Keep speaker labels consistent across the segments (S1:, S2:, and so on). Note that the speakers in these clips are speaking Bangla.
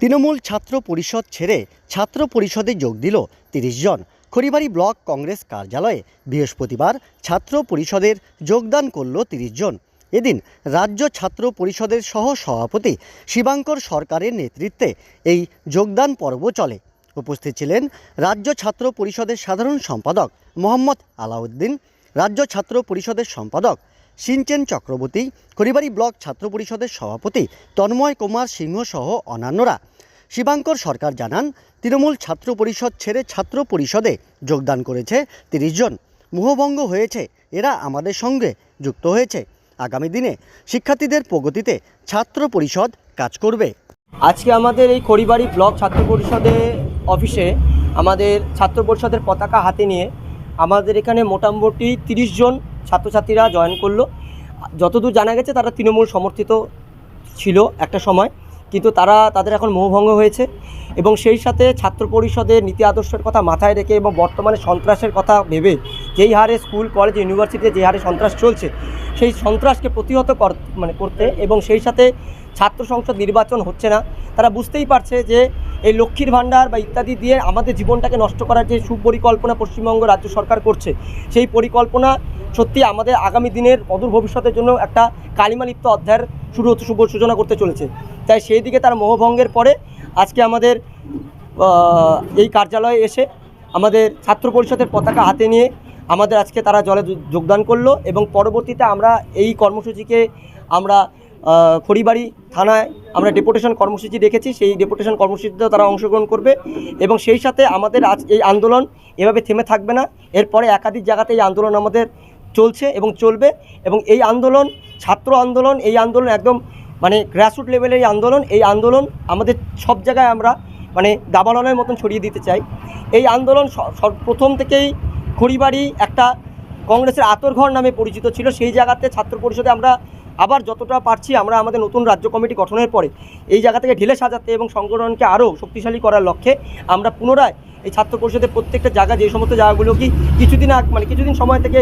S1: তৃণমূল ছাত্র পরিষদ ছেড়ে ছাত্র পরিষদে যোগ দিল ৩০ জন। খড়িবাড়ি ব্লক কংগ্রেস কার্যালয়ে বৃহস্পতিবার ছাত্র পরিষদের যোগদান করল ৩০ জন। এদিন রাজ্য ছাত্র পরিষদের সহ সভাপতি শিবাঙ্কর সরকারের নেতৃত্বে এই যোগদান পর্ব চলে। উপস্থিত ছিলেন রাজ্য ছাত্র পরিষদের সাধারণ সম্পাদক মোহাম্মদ আলাউদ্দিন, রাজ্য ছাত্র পরিষদের সম্পাদক সিনচেন চক্রবর্তী, খড়িবাড়ি ব্লক ছাত্র পরিষদের সভাপতি তন্ময় কুমার সিংহ সহ অন্যান্যরা। শিবাঙ্কর সরকার জানান, তৃণমূল ছাত্র পরিষদ ছেড়ে ছাত্র পরিষদে যোগদান করেছে ৩০ জন। মোহভঙ্গ হয়েছে, এরা আমাদের সঙ্গে যুক্ত হয়েছে। আগামী দিনে শিক্ষার্থীদের প্রগতিতে ছাত্র পরিষদ কাজ করবে।
S2: আজকে আমাদের এই খড়িবাড়ি ব্লক ছাত্র পরিষদের অফিসে আমাদের ছাত্র পরিষদের পতাকা হাতে নিয়ে আমাদের এখানে মোটামুটি ৩০ জন ছাত্রছাত্রীরা জয়েন করলো। যতদূর জানা গেছে তারা তৃণমূল সমর্থিত ছিল একটা সময়, কিন্তু তাদের এখন মোহভঙ্গ হয়েছে এবং সেই সাথে ছাত্র পরিষদের নীতি আদর্শের কথা মাথায় রেখে এবং বর্তমানে সন্ত্রাসের কথা ভেবে যেই হারে স্কুল কলেজ ইউনিভার্সিটিতে যে হারে সন্ত্রাস চলছে, সেই সন্ত্রাসকে প্রতিহত করতে এবং সেই সাথে ছাত্র সংসদ নির্বাচন হচ্ছে না, তারা বুঝতেই পারছে যে এই লক্ষ্মীর ভাণ্ডার বা ইত্যাদি দিয়ে আমাদের জীবনটাকে নষ্ট করার যে সুপরিকল্পনা পশ্চিমবঙ্গ রাজ্য সরকার করছে, সেই পরিকল্পনা সত্যি আমাদের আগামী দিনের অদূর ভবিষ্যতের জন্য একটা কালিমালিপ্ত অধ্যায়ের শুভ সূচনা করতে চলেছে। তাই সেই দিকে তার মোহভঙ্গের পরে আজকে আমাদের এই কার্যালয়ে এসে আমাদের ছাত্র পরিষদের পতাকা হাতে নিয়ে আমাদের আজকে তারা জলে যোগদান করলো এবং পরবর্তীতে আমরা এই কর্মসূচিকে আমরা খড়িবাড়ি থানায় আমরা ডেপুটেশন কর্মসূচি রেখেছি। সেই ডেপুটেশন কর্মসূচিতেও তারা অংশগ্রহণ করবে এবং সেই সাথে আমাদের আজ এই আন্দোলন এভাবে থেমে থাকবে না। এরপরে একাধিক জায়গাতে এই আন্দোলন আমাদের চলছে এবং চলবে এবং এই আন্দোলন ছাত্র আন্দোলন, এই আন্দোলন একদম গ্রাসরুট লেভেলের এই আন্দোলন আমাদের সব জায়গায় আমরা দাবানলের মতন ছড়িয়ে দিতে চাই। এই আন্দোলন প্রথম থেকেই খড়িবাড়ি একটা কংগ্রেসের আতরঘর নামে পরিচিত ছিল। সেই জায়গাতে ছাত্র পরিষদে আমরা আবার যতটা পারছি আমরা আমাদের নতুন রাজ্য কমিটি গঠনের পরে এই জায়গা থেকে ঢেলে সাজাতে এবং সংগঠনকে আরও শক্তিশালী করার লক্ষ্যে আমরা পুনরায় এই ছাত্র পরিষদের প্রত্যেকটা জায়গা, যে সমস্ত জায়গাগুলো কি কিছুদিন সময় থেকে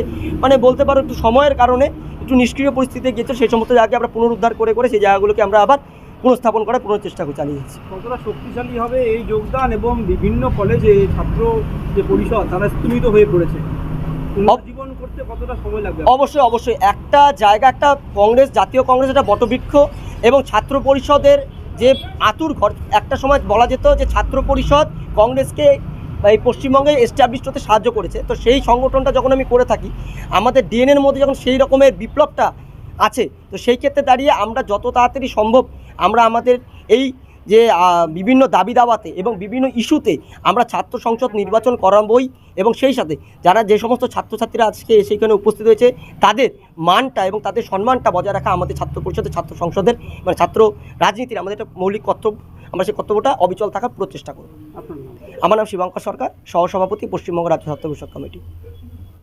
S2: বলতে পারো একটু সময়ের কারণে একটু নিষ্ক্রিয় পরিস্থিতিতে গিয়েছে, সেই সমস্ত জায়গাকে আমরা পুনরুদ্ধার করে সেই জায়গাগুলোকে আমরা আবার পুনঃস্থাপন করার চেষ্টা চালিয়ে যাচ্ছি।
S3: কতটা শক্তিশালী হবে এই যোগদান এবং বিভিন্ন কলেজে ছাত্র যে পরিষদ তারা স্থিমিত হয়ে পড়েছে, জীবন করতে কতটা সময় লাগবে?
S2: অবশ্যই একটা জায়গা, একটা কংগ্রেস, জাতীয় কংগ্রেস একটা বটবৃক্ষ এবং ছাত্র পরিষদের যে আতুর ঘর, একটা সময় বলা যেত যে ছাত্র পরিষদ কংগ্রেসকে এই পশ্চিমবঙ্গে এস্টাবলিশ হতে সাহায্য করেছে। তো সেই সংগঠনটা যখন আমি করে থাকি, আমাদের ডিএনএর মধ্যে যখন সেই রকমের বিপ্লবটা আছে, তো সেই ক্ষেত্রে দাঁড়িয়ে আমরা যত তাড়াতাড়ি সম্ভব আমরা আমাদের এই যে বিভিন্ন দাবি দাওয়াতে এবং বিভিন্ন ইস্যুতে আমরা ছাত্র সংসদ নির্বাচন করাবই এবং সেই সাথে যারা যে সমস্ত ছাত্রছাত্রীরা আজকে সেখানে উপস্থিত হয়েছে তাদের মানটা এবং তাদের সম্মানটা বজায় রাখা আমাদের ছাত্র পরিষদের, ছাত্র সংসদের ছাত্র রাজনীতির আমাদের একটা মৌলিক কর্তব্য। আমরা সেই কর্তব্যটা অবিচল থাকার পুরো চেষ্টা করব। আমার নাম শিবাঙ্কর সরকার, সহসভাপতি, পশ্চিমবঙ্গ রাজ্য ছাত্র পরিষদ কমিটি।